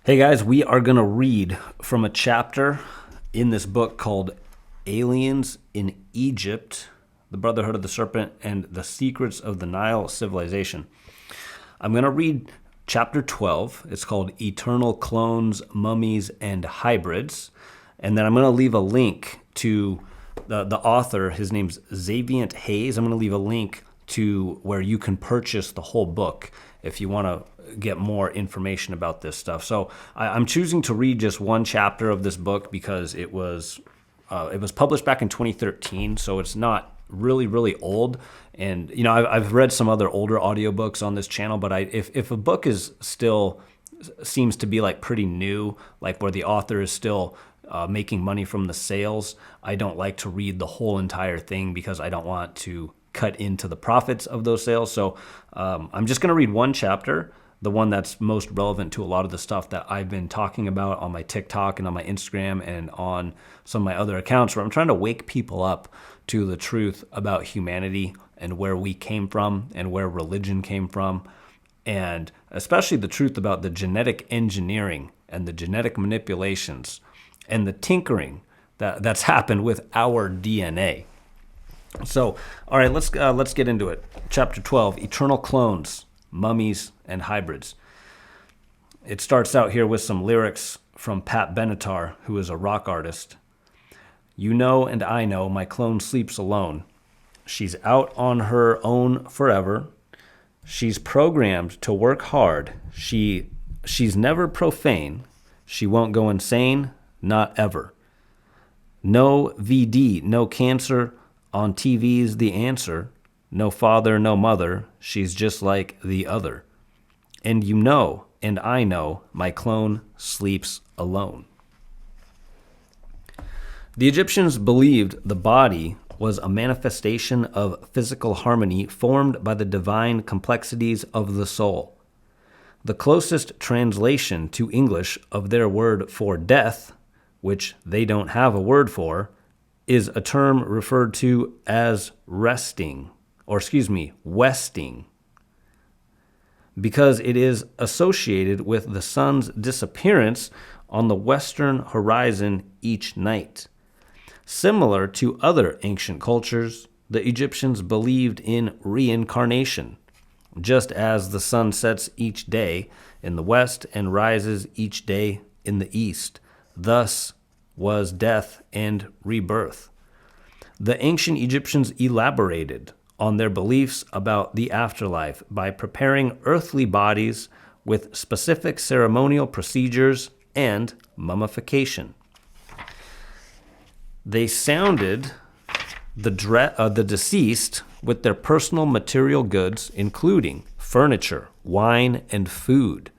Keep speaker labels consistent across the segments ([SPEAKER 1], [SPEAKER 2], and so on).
[SPEAKER 1] Hey guys, we are going to read from a chapter in this book called Aliens in Egypt, the Brotherhood of the Serpent, and the Secrets of the Nile Civilization. I'm going to read chapter 12. It's called Eternal Clones, Mummies, and Hybrids. And then I'm going to leave a link to the author. His name's Xaviant Hayes. I'm going to leave a link to where you can purchase the whole book if you want to get more information about this stuff. So I'm choosing to read just one chapter of this book because it was published back in 2013, so it's not really old. And you know, I've read some other older audiobooks on this channel, but if a book is still seems to be like pretty new, like where the author is still making money from the sales, I don't like to read the whole entire thing because I don't want to cut into the profits of those sales. So I'm just going to read one chapter, the one that's most relevant to a lot of the stuff that I've been talking about on my TikTok and on my Instagram and on some of my other accounts, where I'm trying to wake people up to the truth about humanity and where we came from and where religion came from, and especially the truth about the genetic engineering and the genetic manipulations and the tinkering that's happened with our DNA. So, all right, let's get into it. Chapter 12, Eternal Clones, Mummies, and Hybrids. It starts out here with some lyrics from Pat Benatar, who is a rock artist. You know and I know my clone sleeps alone. She's out on her own forever. She's programmed to work hard. She's never profane. She won't go insane, not ever. No VD, no cancer. On TV's the answer. No father, no mother. She's just like the other. And you know, and I know, my clone sleeps alone. The Egyptians believed the body was a manifestation of physical harmony formed by the divine complexities of the soul. The closest translation to English of their word for death, which they don't have a word for, is a term referred to as westing, because it is associated with the sun's disappearance on the western horizon each night. Similar to other ancient cultures, the Egyptians believed in reincarnation, just as the sun sets each day in the west and rises each day in the east. Thus was death and rebirth. The ancient Egyptians elaborated on their beliefs about the afterlife by preparing earthly bodies with specific ceremonial procedures and mummification. They sounded the deceased with their personal material goods, including furniture, wine, and food.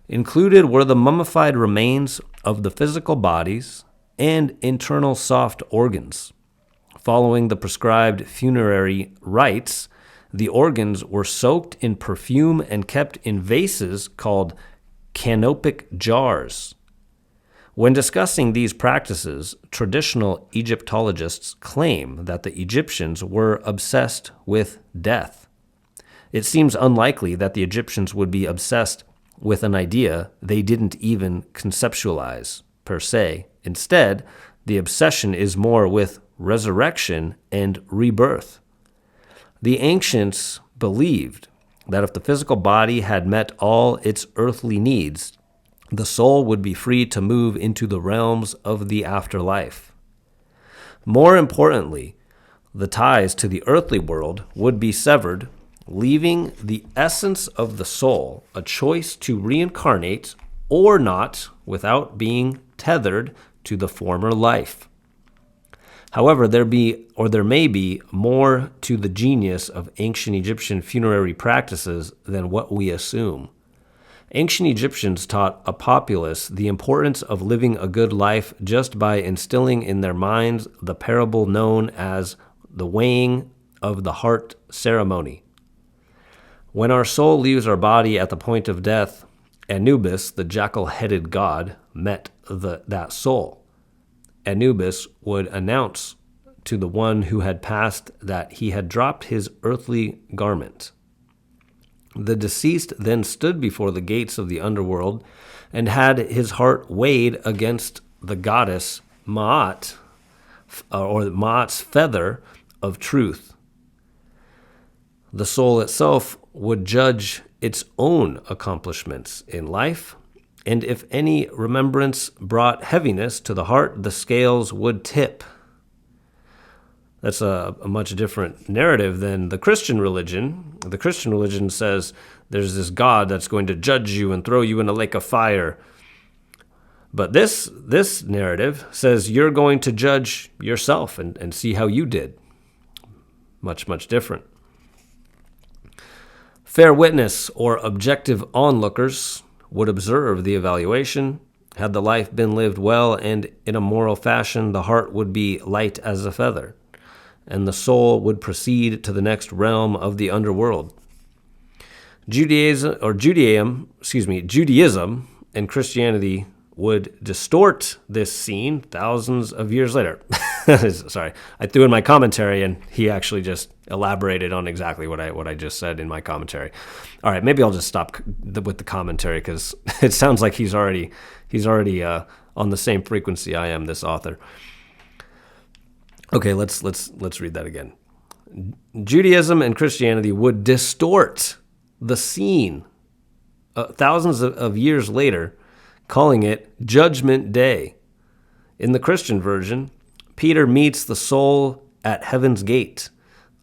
[SPEAKER 1] Included were the mummified remains of the physical bodies and internal soft organs. Following the prescribed funerary rites, the organs were soaked in perfume and kept in vases called canopic jars. When discussing these practices, traditional Egyptologists claim that the Egyptians were obsessed with death. It seems unlikely that the Egyptians would be obsessed with an idea they didn't even conceptualize, per se. Instead, the obsession is more with resurrection and rebirth. The ancients believed that if the physical body had met all its earthly needs, the soul would be free to move into the realms of the afterlife. More importantly, the ties to the earthly world would be severed, leaving the essence of the soul a choice to reincarnate or not without being tethered to the former life. However, there may be more to the genius of ancient Egyptian funerary practices than what we assume. Ancient Egyptians taught a populace the importance of living a good life just by instilling in their minds the parable known as the weighing of the heart ceremony. When our soul leaves our body at the point of death, Anubis, the jackal-headed god, met that soul. Anubis would announce to the one who had passed that he had dropped his earthly garment. The deceased then stood before the gates of the underworld and had his heart weighed against the goddess Ma'at, or Ma'at's feather of truth. The soul itself would judge its own accomplishments in life, and if any remembrance brought heaviness to the heart, the scales would tip. That's a much different narrative than the Christian religion. The Christian religion says there's this God that's going to judge you and throw you in a lake of fire. But this narrative says you're going to judge yourself and see how you did. Much, much different. Fair witness or objective onlookers would observe the evaluation. Had the life been lived well and in a moral fashion, the heart would be light as a feather, and the soul would proceed to the next realm of the underworld. Judaism and Christianity would distort this scene thousands of years later. Sorry, I threw in my commentary, and he actually just elaborated on exactly what I just said in my commentary. All right, maybe I'll just stop with the commentary because it sounds like he's already on the same frequency I am. This author. Okay, let's read that again. Judaism and Christianity would distort the scene thousands of years later, calling it Judgment Day. In the Christian version, Peter meets the soul at heaven's gate.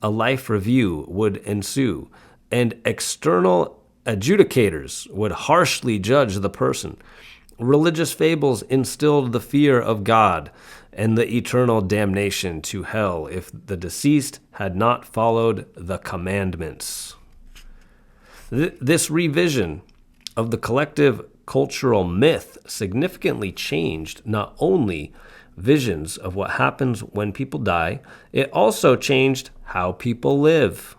[SPEAKER 1] A life review would ensue, and external adjudicators would harshly judge the person. Religious fables instilled the fear of God and the eternal damnation to hell if the deceased had not followed the commandments. This revision of the collective cultural myth significantly changed not only visions of what happens when people die, it also changed how people live.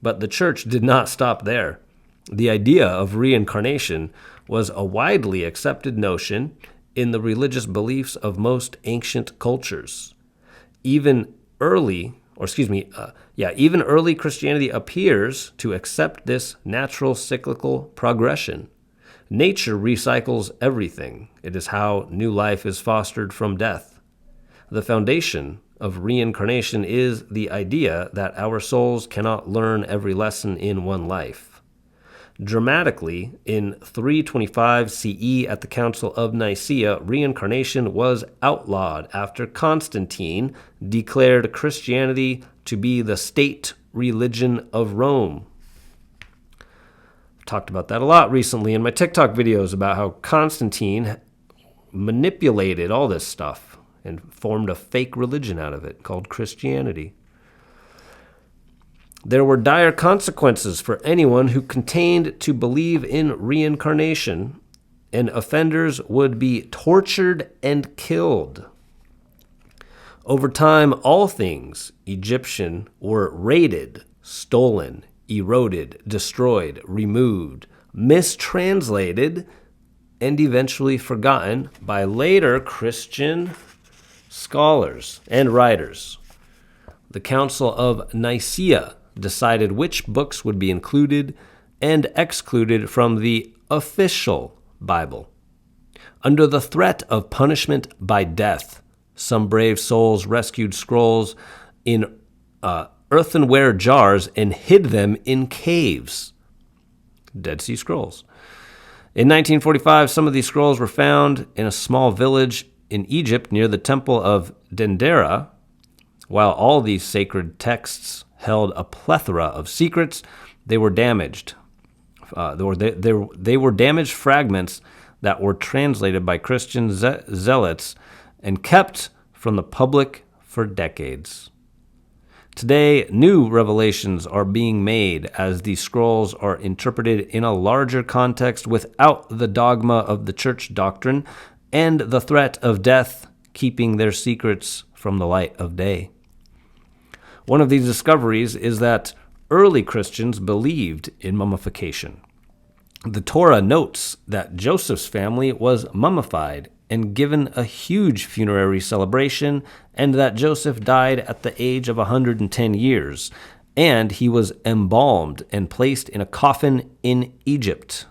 [SPEAKER 1] But the church did not stop there. The idea of reincarnation was a widely accepted notion in the religious beliefs of most ancient cultures. Even early Christianity appears to accept this natural cyclical progression. Nature recycles everything. It is how new life is fostered from death. The foundation of reincarnation is the idea that our souls cannot learn every lesson in one life. Dramatically, in 325 CE at the Council of Nicaea, reincarnation was outlawed after Constantine declared Christianity to be the state religion of Rome. Talked about that a lot recently in my TikTok videos about how Constantine manipulated all this stuff and formed a fake religion out of it called Christianity. There were dire consequences for anyone who continued to believe in reincarnation, and offenders would be tortured and killed. Over time, all things Egyptian were raided, stolen, eroded, destroyed, removed, mistranslated, and eventually forgotten by later Christian scholars and writers. The Council of Nicaea decided which books would be included and excluded from the official Bible. Under the threat of punishment by death, some brave souls rescued scrolls in earthenware jars and hid them in caves. Dead Sea Scrolls. In 1945, some of these scrolls were found in a small village in Egypt near the Temple of Dendera. While all these sacred texts held a plethora of secrets, they were damaged. They were damaged fragments that were translated by Christian zealots and kept from the public for decades. Today, new revelations are being made as these scrolls are interpreted in a larger context without the dogma of the church doctrine and the threat of death keeping their secrets from the light of day. One of these discoveries is that early Christians believed in mummification. The Torah notes that Joseph's family was mummified and given a huge funerary celebration, and that Joseph died at the age of 110 years, and he was embalmed and placed in a coffin in Egypt.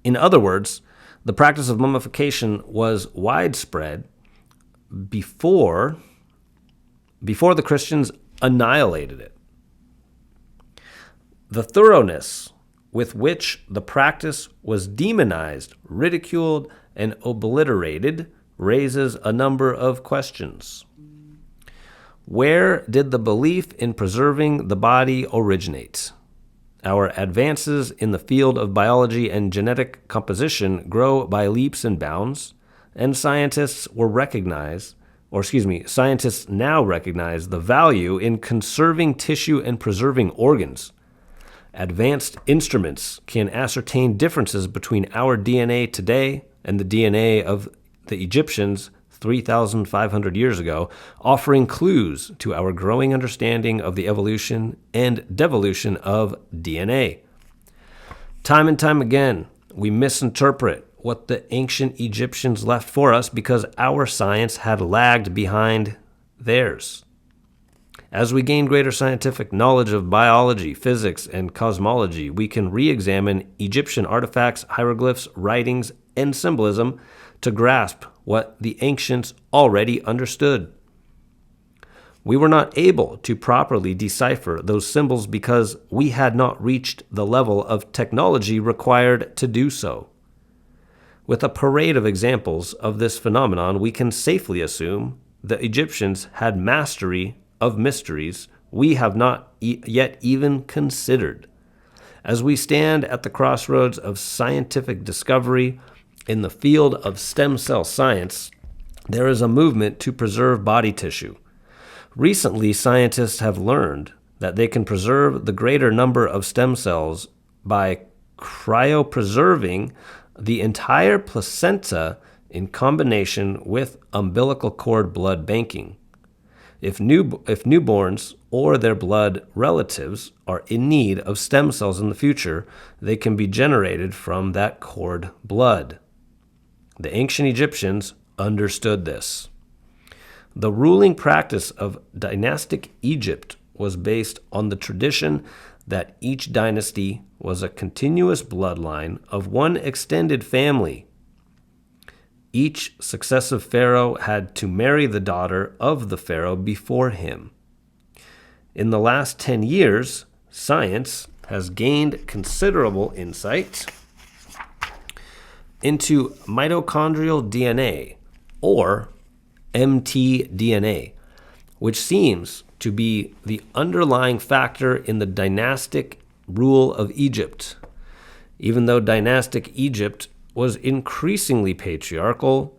[SPEAKER 1] In other words, the practice of mummification was widespread before the Christians annihilated it. The thoroughness with which the practice was demonized, ridiculed, and obliterated raises a number of questions. Where did the belief in preserving the body originate? Our advances in the field of biology and genetic composition grow by leaps and bounds, and scientists now recognize the value in conserving tissue and preserving organs. Advanced instruments can ascertain differences between our DNA today and the DNA of the Egyptians 3,500 years ago, offering clues to our growing understanding of the evolution and devolution of DNA. Time and time again, we misinterpret what the ancient Egyptians left for us because our science had lagged behind theirs. As we gain greater scientific knowledge of biology, physics, and cosmology, we can re-examine Egyptian artifacts, hieroglyphs, writings, and symbolism to grasp what the ancients already understood. We were not able to properly decipher those symbols because we had not reached the level of technology required to do so. With a parade of examples of this phenomenon, we can safely assume the Egyptians had mastery of mysteries we have not yet even considered. As we stand at the crossroads of scientific discovery in the field of stem cell science, there is a movement to preserve body tissue. Recently, scientists have learned that they can preserve the greater number of stem cells by cryopreserving the entire placenta in combination with umbilical cord blood banking. If newborns or their blood relatives are in need of stem cells in the future, they can be generated from that cord blood. The ancient Egyptians understood this. The ruling practice of dynastic Egypt was based on the tradition that each dynasty was a continuous bloodline of one extended family. Each successive pharaoh had to marry the daughter of the pharaoh before him. In the last 10 years, science has gained considerable insight into mitochondrial DNA, or mtDNA, which seems to be the underlying factor in the dynastic rule of Egypt. Even though dynastic Egypt was increasingly patriarchal,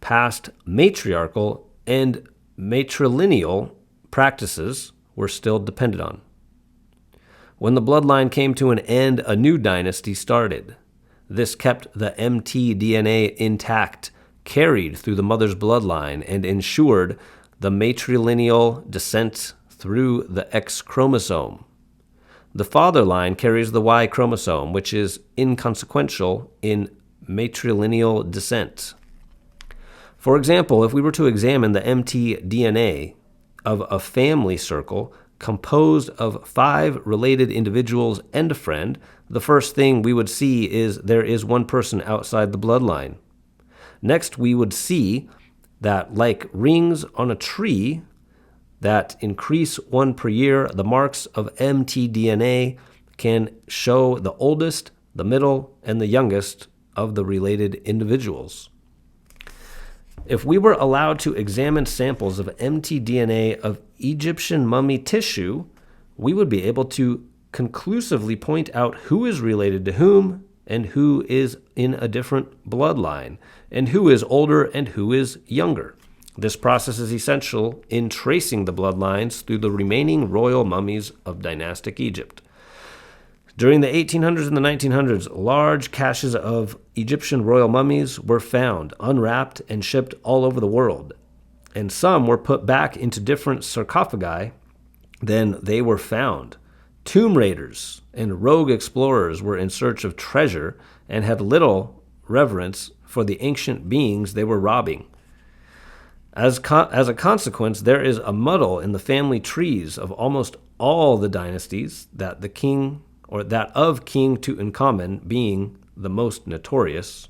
[SPEAKER 1] past matriarchal and matrilineal practices were still depended on. When the bloodline came to an end, a new dynasty started. This kept the mtDNA intact, carried through the mother's bloodline, and ensured the matrilineal descent through the X chromosome. The father line carries the Y chromosome, which is inconsequential in matrilineal descent. For example, if we were to examine the mtDNA of a family circle composed of 5 related individuals and a friend, the first thing we would see is there is one person outside the bloodline. Next, we would see that, like rings on a tree that increase one per year, the marks of mtDNA can show the oldest, the middle, and the youngest of the related individuals. If we were allowed to examine samples of mtDNA of Egyptian mummy tissue, we would be able to conclusively point out who is related to whom and who is in a different bloodline, and who is older and who is younger. This process is essential in tracing the bloodlines through the remaining royal mummies of dynastic Egypt. During the 1800s and the 1900s, large caches of Egyptian royal mummies were found, unwrapped, and shipped all over the world. And some were put back into different sarcophagi than they were found. Tomb raiders and rogue explorers were in search of treasure and had little reverence for the ancient beings they were robbing. As a consequence, there is a muddle in the family trees of almost all the dynasties, that the king or that of King Tutankhamun being the most notorious.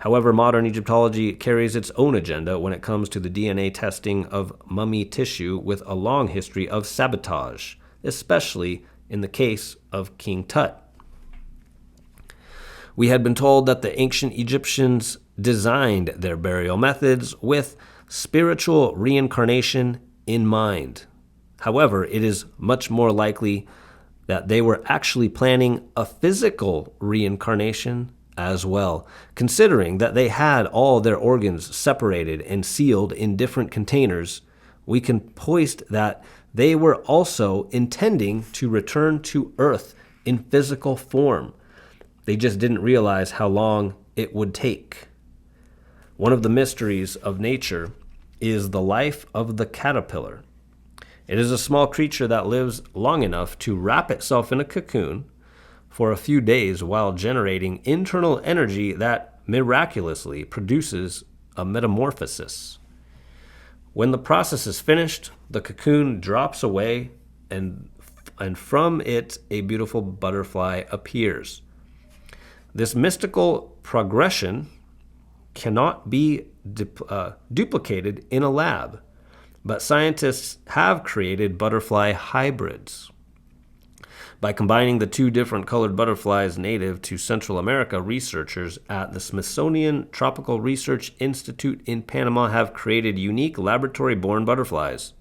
[SPEAKER 1] However, modern Egyptology carries its own agenda when it comes to the DNA testing of mummy tissue, with a long history of sabotage, especially in the case of King Tut. We had been told that the ancient Egyptians designed their burial methods with spiritual reincarnation in mind. However, it is much more likely that they were actually planning a physical reincarnation as well, considering that they had all their organs separated and sealed in different containers. We can hoist that they were also intending to return to Earth in physical form. They just didn't realize how long it would take. One of the mysteries of nature is the life of the caterpillar. It is a small creature that lives long enough to wrap itself in a cocoon for a few days while generating internal energy that miraculously produces a metamorphosis. When the process is finished, the cocoon drops away and from it a beautiful butterfly appears. This mystical progression cannot be duplicated in a lab, but scientists have created butterfly hybrids. By combining the two different colored butterflies native to Central America, researchers at the Smithsonian Tropical Research Institute in Panama have created unique laboratory-born butterflies.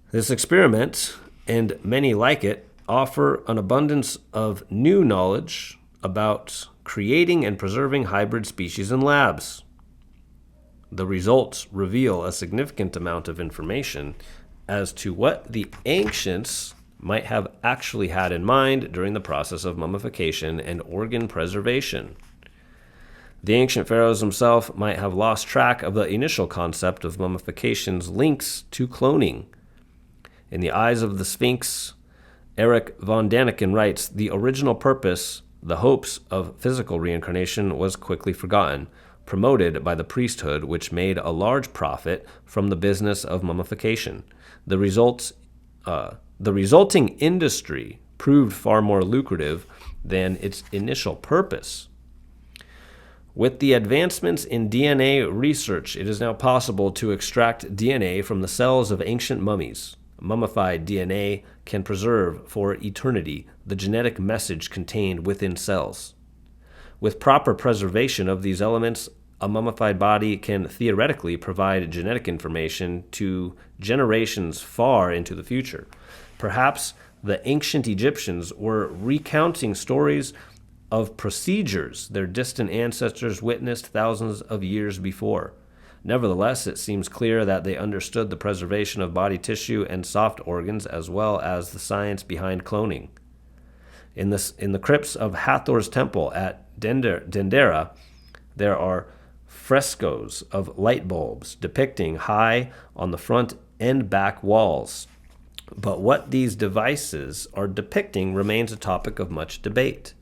[SPEAKER 1] This experiment, and many like it, offer an abundance of new knowledge about creating and preserving hybrid species in labs. The results reveal a significant amount of information as to what the ancients might have actually had in mind during the process of mummification and organ preservation. The ancient pharaohs themselves might have lost track of the initial concept of mummification's links to cloning. In the eyes of the Sphinx, Eric von Daniken writes, the original purpose, the hopes of physical reincarnation, was quickly forgotten, promoted by the priesthood, which made a large profit from the business of mummification. The resulting industry proved far more lucrative than its initial purpose. With the advancements in DNA research, it is now possible to extract DNA from the cells of ancient mummies. Mummified DNA can preserve for eternity the genetic message contained within cells. With proper preservation of these elements, a mummified body can theoretically provide genetic information to generations far into the future. Perhaps the ancient Egyptians were recounting stories of procedures their distant ancestors witnessed thousands of years before. Nevertheless, it seems clear that they understood the preservation of body tissue and soft organs as well as the science behind cloning. In the crypts of Hathor's temple at Dendera, there are frescoes of light bulbs depicting high on the front and back walls. But what these devices are depicting remains a topic of much debate.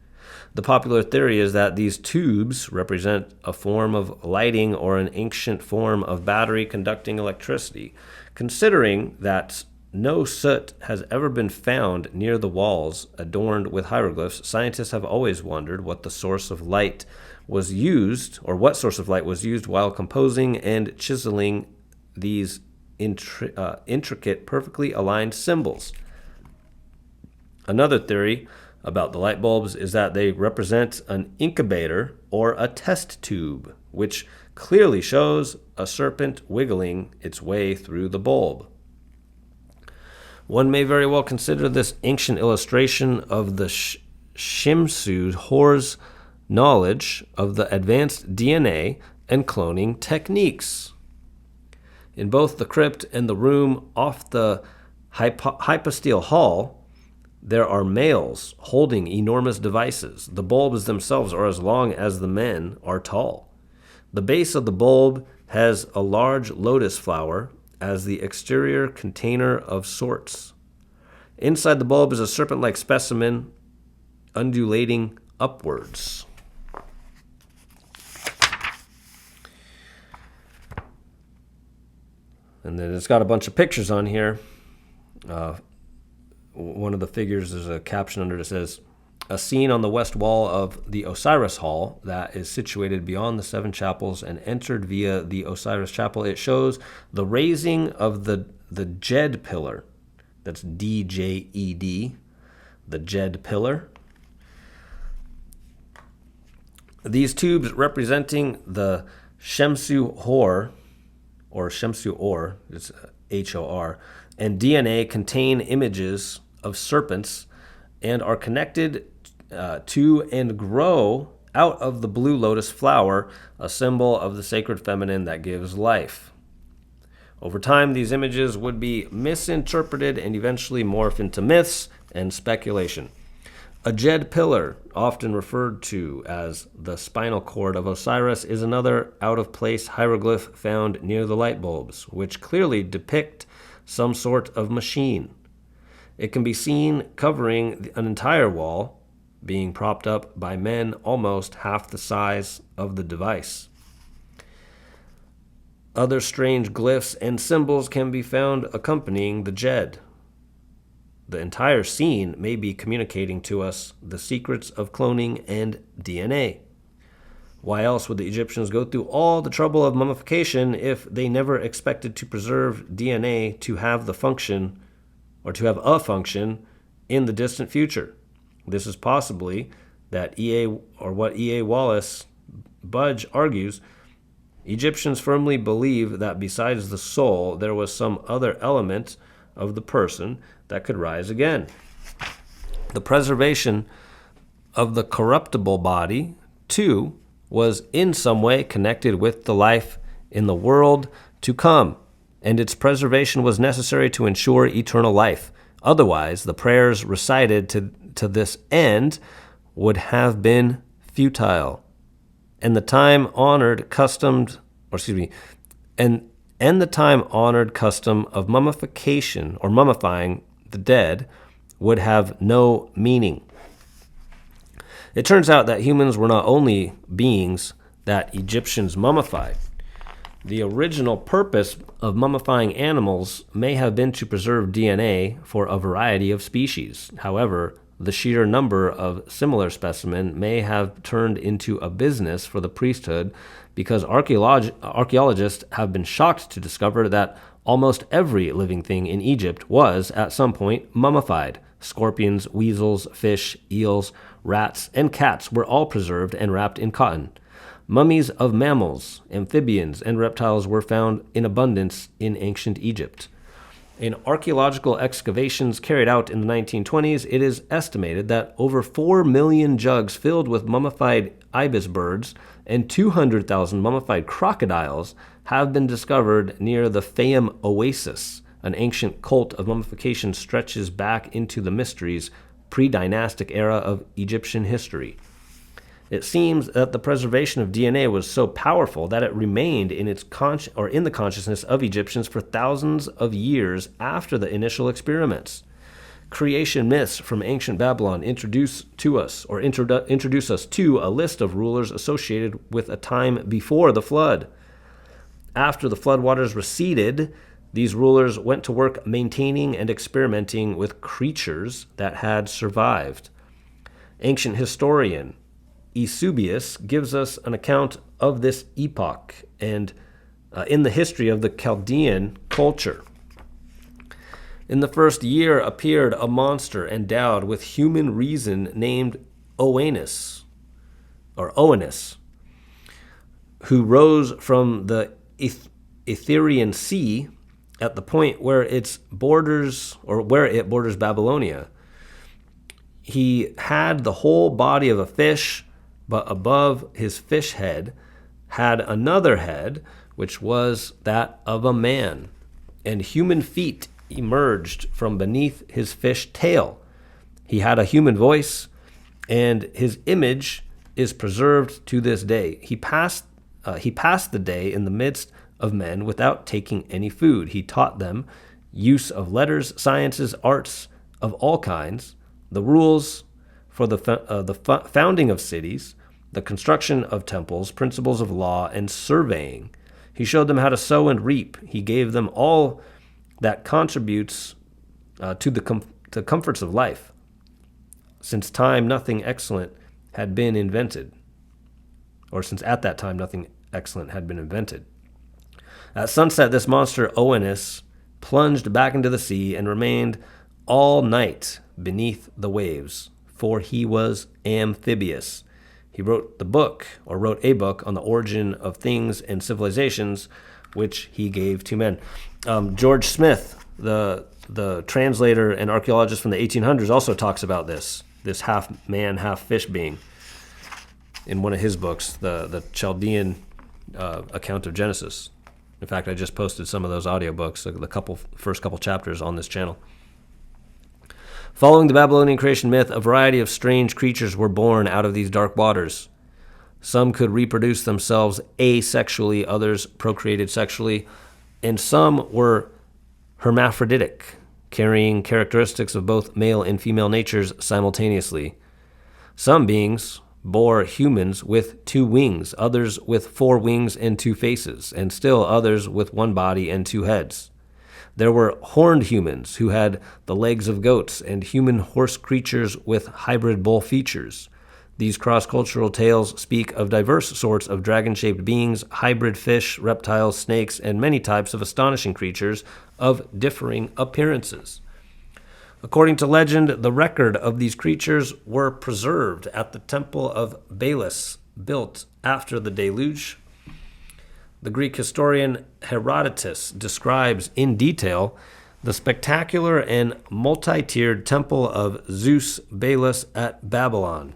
[SPEAKER 1] The popular theory is that these tubes represent a form of lighting or an ancient form of battery conducting electricity. Considering that no soot has ever been found near the walls adorned with hieroglyphs, scientists have always wondered what source of light was used while composing and chiseling these intricate, perfectly aligned symbols. Another theory about the light bulbs is that they represent an incubator or a test tube, which clearly shows a serpent wiggling its way through the bulb. One may very well consider this ancient illustration of the Shimsu Hor's knowledge of the advanced DNA and cloning techniques. In both the crypt and the room off the hypostyle hall, there are males holding enormous devices. The bulbs themselves are as long as the men are tall. The base of the bulb has a large lotus flower as the exterior container of sorts. Inside the bulb is a serpent-like specimen undulating upwards. And then it's got a bunch of pictures on here. One of the figures, there's a caption under it that says, a scene on the west wall of the Osiris Hall that is situated beyond the seven chapels and entered via the Osiris Chapel. It shows the raising of the Jed pillar. That's D-J-E-D, the Jed pillar. These tubes representing the Shemsu Hor, or Shemsu Or, it's H-O-R, and DNA contain images of serpents and are connected to and grow out of the blue lotus flower, a symbol of the sacred feminine that gives life. Over time, these images would be misinterpreted and eventually morph into myths and speculation. A Jed pillar, often referred to as the spinal cord of Osiris, is another out-of-place hieroglyph found near the light bulbs, which clearly depict some sort of machine. It can be seen covering an entire wall, being propped up by men almost half the size of the device. Other strange glyphs and symbols can be found accompanying the Jed. The entire scene may be communicating to us the secrets of cloning and DNA. Why else would the Egyptians go through all the trouble of mummification if they never expected to preserve DNA to have the function, or to have a function, in the distant future? This is possibly that what E.A. Wallace Budge argues. Egyptians firmly believe that besides the soul, there was some other element of the person that could rise again. The preservation of the corruptible body, too, was in some way connected with the life in the world to come, and its preservation was necessary to ensure eternal life. Otherwise, the prayers recited to this end would have been futile, and the time-honored custom of mummification or mummifying the dead would have no meaning. It turns out that humans were not only beings that Egyptians mummified. The original purpose of mummifying animals may have been to preserve DNA for a variety of species. However, the sheer number of similar specimens may have turned into a business for the priesthood, because archaeologists have been shocked to discover that almost every living thing in Egypt was, at some point, mummified. Scorpions, weasels, fish, eels, rats, and cats were all preserved and wrapped in cotton. Mummies of mammals, amphibians, and reptiles were found in abundance in ancient Egypt. In archaeological excavations carried out in the 1920s, it is estimated that over 4 million jugs filled with mummified ibis birds and 200,000 mummified crocodiles have been discovered near the Fayum Oasis. An ancient cult of mummification stretches back into the mysteries pre-dynastic era of Egyptian history. It seems that the preservation of DNA was so powerful that it remained in in the consciousness of Egyptians for thousands of years after the initial experiments. Creation myths from ancient Babylon introduce us to a list of rulers associated with a time before the flood. After the floodwaters receded, these rulers went to work maintaining and experimenting with creatures that had survived. Ancient historian Eusebius gives us an account of this epoch and in the history of the Chaldean culture. In the first year appeared a monster endowed with human reason named Oannes, who rose from the Etherian Sea at the point where it borders Babylonia. He had the whole body of a fish, but above his fish head had another head, which was that of a man, and human feet emerged from beneath his fish tail. He had a human voice, and his image is preserved to this day. He passed the day in the midst of men without taking any food. He taught them use of letters, sciences, arts of all kinds, the rules for the founding of cities, the construction of temples, principles of law, and surveying. He showed them how to sow and reap. He gave them all that contributes to the comforts of life. Since time, nothing excellent had been invented. Or since at that time, nothing excellent had been invented. At sunset, this monster, Oannes, plunged back into the sea and remained all night beneath the waves, for he was amphibious. He wrote a book on the origin of things and civilizations, which he gave to men. George Smith, the translator and archaeologist from the 1800s, also talks about this half man, half fish being in one of his books, the Chaldean account of Genesis. In fact, I just posted some of those audiobooks, the first couple chapters on this channel. Following the Babylonian creation myth, a variety of strange creatures were born out of these dark waters. Some could reproduce themselves asexually, others procreated sexually, and some were hermaphroditic, carrying characteristics of both male and female natures simultaneously. Some beings bore humans with 2 wings, others with 4 wings and 2 faces, and still others with 1 body and 2 heads. There were horned humans who had the legs of goats and human horse creatures with hybrid bull features. These cross-cultural tales speak of diverse sorts of dragon-shaped beings, hybrid fish, reptiles, snakes, and many types of astonishing creatures of differing appearances. According to legend, the record of these creatures were preserved at the temple of Belus, built after the deluge. The Greek historian Herodotus describes in detail the spectacular and multi-tiered temple of Zeus Belus at Babylon.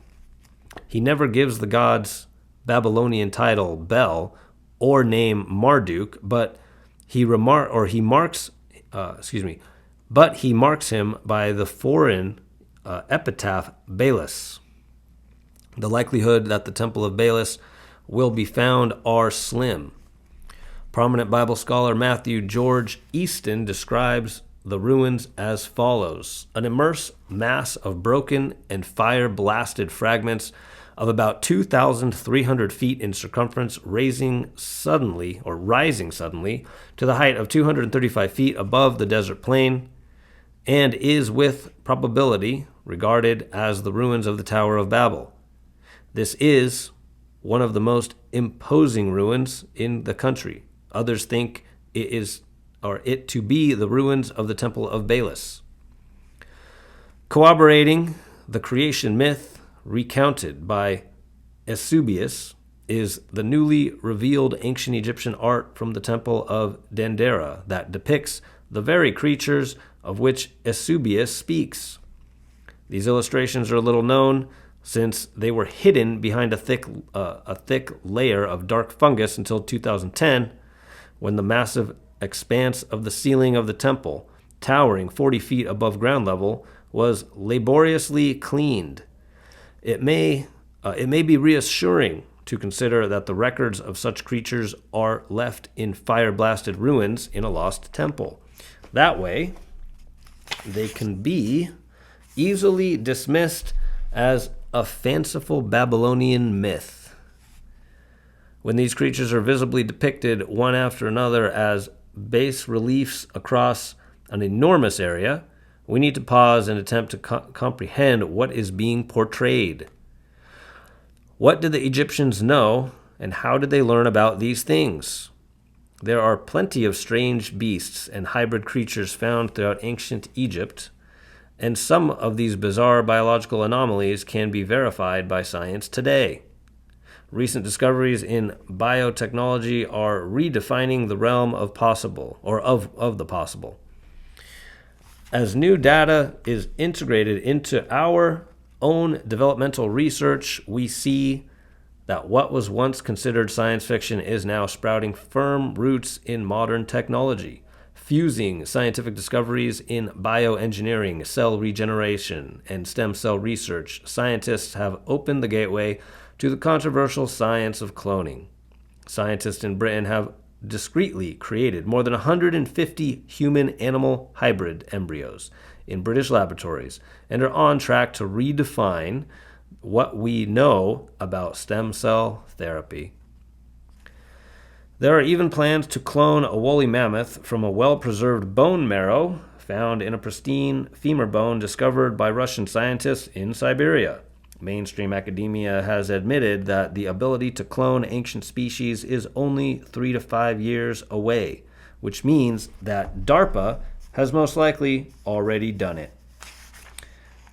[SPEAKER 1] He never gives the god's Babylonian title Bel or name Marduk, but he marks him by the foreign epitaph Belus. The likelihood that the temple of Belus will be found are slim. Prominent Bible scholar Matthew George Easton describes the ruins as follows: an immense mass of broken and fire-blasted fragments of about 2,300 feet in circumference, rising suddenly to the height of 235 feet above the desert plain, and is with probability regarded as the ruins of the Tower of Babel. This is one of the most imposing ruins in the country. Others think it to be the ruins of the Temple of Belus. Corroborating the creation myth recounted by Eusebius is the newly revealed ancient Egyptian art from the Temple of Dendera that depicts the very creatures of which Eusebius speaks. These illustrations are little known, since they were hidden behind a thick layer of dark fungus until 2010, when the massive expanse of the ceiling of the temple, towering 40 feet above ground level, was laboriously cleaned. It may be reassuring to consider that the records of such creatures are left in fire-blasted ruins in a lost temple. That way, they can be easily dismissed as a fanciful Babylonian myth. When these creatures are visibly depicted one after another as bas reliefs across an enormous area, we need to pause and attempt to comprehend what is being portrayed. What did the Egyptians know, and how did they learn about these things? There are plenty of strange beasts and hybrid creatures found throughout ancient Egypt, and some of these bizarre biological anomalies can be verified by science today. Recent discoveries in biotechnology are redefining the realm of possible, or of the possible. As new data is integrated into our own developmental research, we see that what was once considered science fiction is now sprouting firm roots in modern technology. Fusing scientific discoveries in bioengineering, cell regeneration, and stem cell research, scientists have opened the gateway to the controversial science of cloning. Scientists in Britain have discreetly created more than 150 human-animal hybrid embryos in British laboratories and are on track to redefine what we know about stem cell therapy. There are even plans to clone a woolly mammoth from a well-preserved bone marrow found in a pristine femur bone discovered by Russian scientists in Siberia. Mainstream academia has admitted that the ability to clone ancient species is only 3 to 5 years away, which means that DARPA has most likely already done it.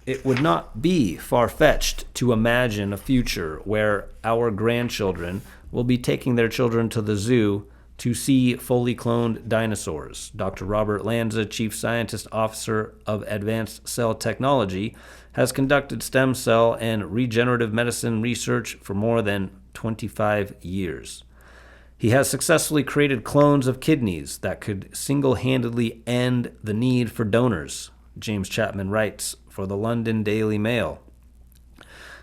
[SPEAKER 1] It would not be far-fetched to imagine a future where our grandchildren will be taking their children to the zoo to see fully cloned dinosaurs. Dr. Robert Lanza, Chief Scientist Officer of Advanced Cell Technology, has conducted stem cell and regenerative medicine research for more than 25 years. He has successfully created clones of kidneys that could single-handedly end the need for donors, James Chapman writes for the London Daily Mail.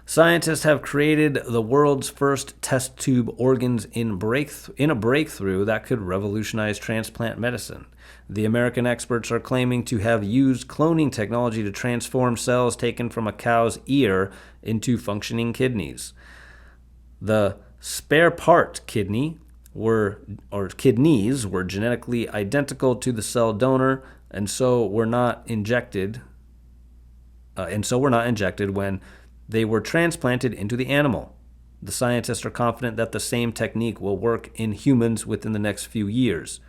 [SPEAKER 1] Scientists have created the world's first test tube organs in a breakthrough that could revolutionize transplant medicine. The American experts are claiming to have used cloning technology to transform cells taken from a cow's ear into functioning kidneys. The spare part kidneys were genetically identical to the cell donor, and so were not injected when they were transplanted into the animal. The scientists are confident that the same technique will work in humans within the next few years.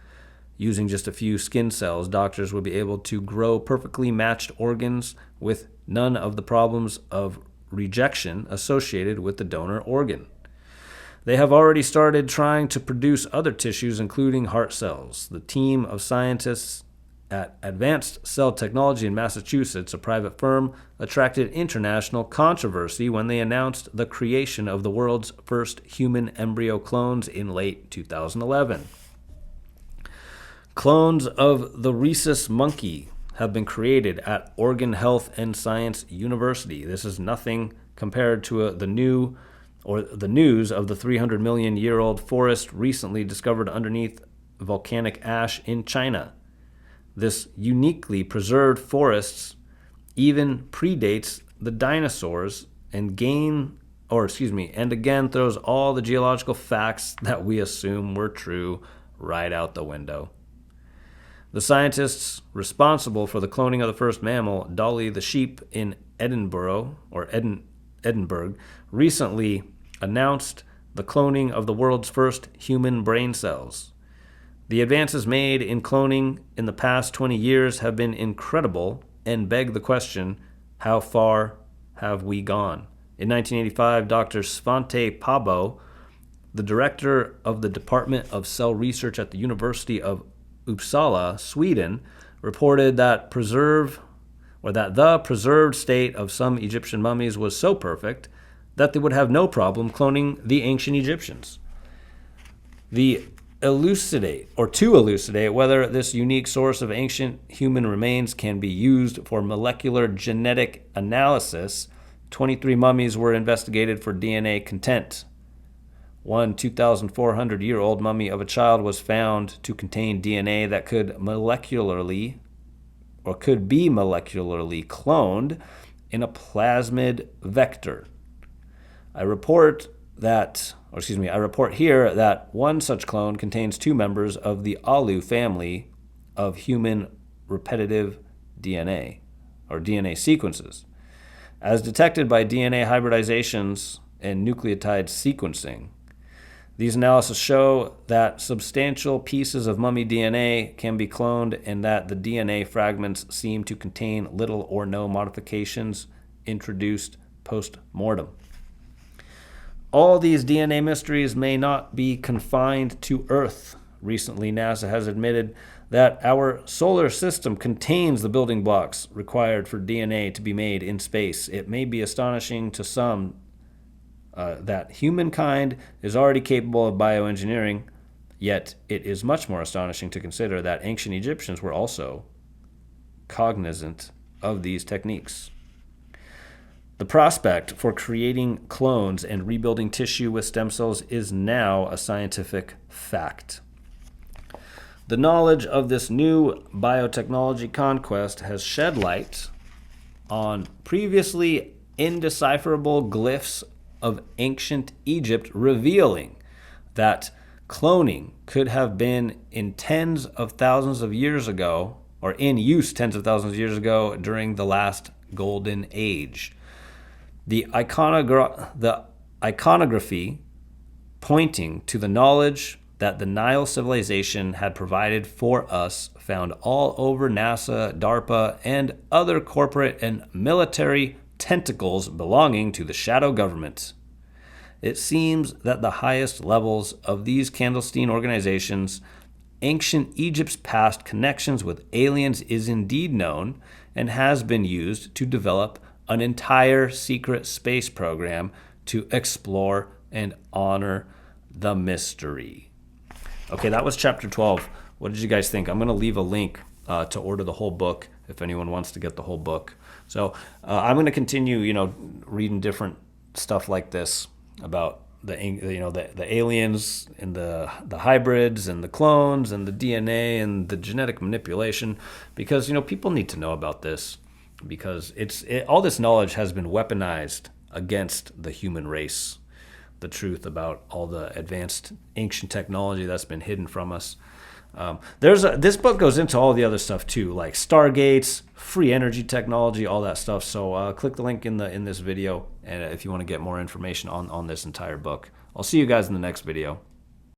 [SPEAKER 1] Using just a few skin cells, doctors will be able to grow perfectly matched organs with none of the problems of rejection associated with the donor organ. They have already started trying to produce other tissues, including heart cells. The team of scientists at Advanced Cell Technology in Massachusetts, a private firm, attracted international controversy when they announced the creation of the world's first human embryo clones in late 2011. Clones of the rhesus monkey have been created at Oregon Health and Science University. This is nothing compared to the news of the 300 million year old forest recently discovered underneath volcanic ash in China. This uniquely preserved forest even predates the dinosaurs and again throws all the geological facts that we assume were true right out the window. The scientists responsible for the cloning of the first mammal, Dolly the sheep in Edinburgh, recently announced the cloning of the world's first human brain cells. The advances made in cloning in the past 20 years have been incredible and beg the question, how far have we gone? In 1985, Dr. Svante Pabo, the director of the Department of Cell Research at the University of Uppsala, Sweden, reported that the preserved state of some Egyptian mummies was so perfect that they would have no problem cloning the ancient Egyptians. To elucidate whether this unique source of ancient human remains can be used for molecular genetic analysis, 23 mummies were investigated for DNA content. One 2,400-year-old mummy of a child was found to contain DNA that could be molecularly cloned in a plasmid vector. I report here that one such clone contains two members of the Alu family of human repetitive DNA, or DNA sequences, as detected by DNA hybridizations and nucleotide sequencing. These analyses show that substantial pieces of mummy DNA can be cloned and that the DNA fragments seem to contain little or no modifications introduced post-mortem. All these DNA mysteries may not be confined to Earth. Recently, NASA has admitted that our solar system contains the building blocks required for DNA to be made in space. It may be astonishing to some that humankind is already capable of bioengineering, yet it is much more astonishing to consider that ancient Egyptians were also cognizant of these techniques. The prospect for creating clones and rebuilding tissue with stem cells is now a scientific fact. The knowledge of this new biotechnology conquest has shed light on previously indecipherable glyphs of ancient Egypt, revealing that Cloning could have been in tens of thousands of years ago, or in use tens of thousands of years ago during the last golden age. The iconography pointing to the knowledge that the Nile civilization had provided for us found all over NASA, DARPA, and other corporate and military tentacles belonging to the shadow government. It seems that the highest levels of these clandestine organizations, ancient Egypt's past connections with aliens is indeed known and has been used to develop an entire secret space program to explore and honor the mystery. Okay, that was chapter 12. What did you guys think? I'm going to leave a link to order the whole book if anyone wants to get the whole book. So I'm going to continue, reading different stuff like this about the aliens and the hybrids and the clones and the DNA and the genetic manipulation, because people need to know about this, because all this knowledge has been weaponized against the human race. The truth about all the advanced ancient technology that's been hidden from us. This book goes into all the other stuff too, like stargates, free energy technology, all that stuff. So click the link in this video, and if you want to get more information on this entire book. I'll see you guys in the next video.